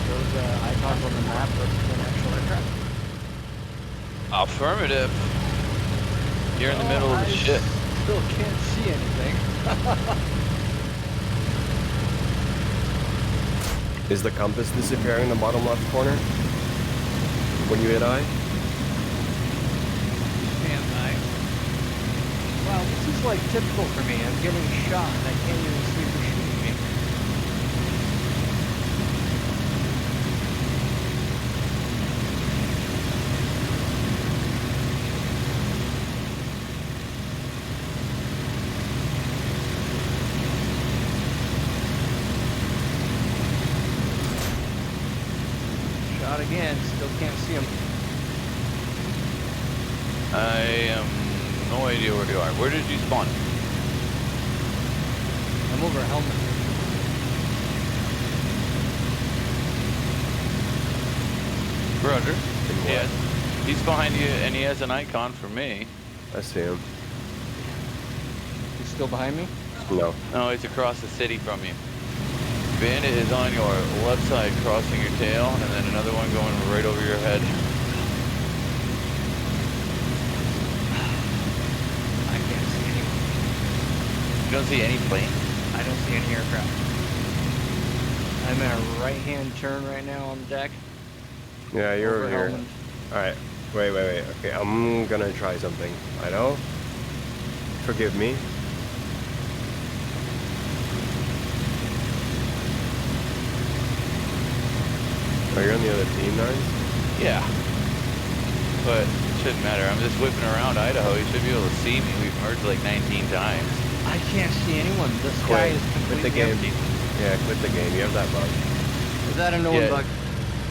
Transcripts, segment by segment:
those icons on the map represent actual aircraft? Affirmative. You're in the middle of the shit. Still can't see anything. Is the compass disappearing in the bottom left corner? When you hit I? Can't I? Wow, this is like typical for me. I'm getting shot and I can't even see who's shooting me. Shot again, still can't see him. I have no idea where you are. Where did you spawn? I'm over helmet. Roger. what? Yeah. He's behind you and he has an icon for me. I see him. He's still behind me? No. No, he's across the city from you. Bandit is on your left side crossing your tail, and then another one going right over your head. I can't see anyone. You don't see any plane? I don't see any aircraft. I'm in a right-hand turn right now on the deck. Yeah, you're over here. helmet. Alright. Wait. Okay, I'm gonna try something. I know. Forgive me. Are you on the other team, Nines? Yeah. But it shouldn't matter. I'm just whipping around Idaho. You should be able to see me. We've merged like 19 times. I can't see anyone. The sky is Quit the completely game. empty. Yeah, quit the game. You have that bug. Is that a no-one bug?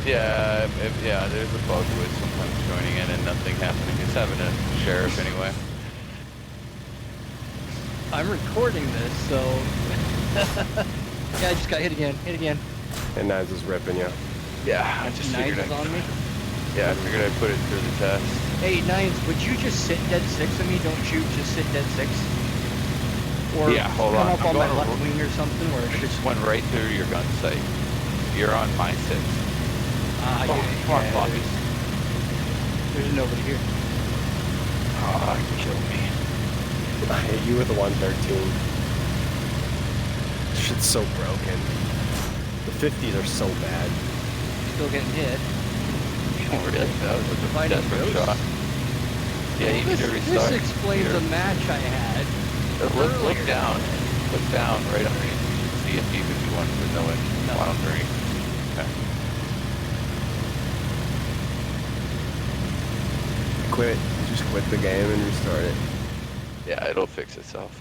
Yeah, yeah, there's a bug with sometimes joining in and nothing happening. It's having a sheriff anyway. I'm recording this, so... yeah, I just got hit again. And Nines is ripping you. Yeah, I just Nines figured is on me? Yeah, I figured I'd put it through the test. Hey, Nines, would you just sit dead six of me? Don't shoot, just sit dead six? Or Yeah, hold come on. up I'm on my going left over- wing or something? Or I just went right through your gun sight. You're on my six. Come on, Bobby. There's nobody here. Oh, you killed me. I hit you with a 113. This shit's so broken. The 50s are so bad. Still getting hit. Oh, really? That was a Fighting desperate ghosts. shot. Yeah, you need to This restart. explains a match I had. Look earlier. down. Look down right underneath. See if you could do one with no monitoring. Okay. Quit. Just quit the game and restart it. Yeah, it'll fix itself.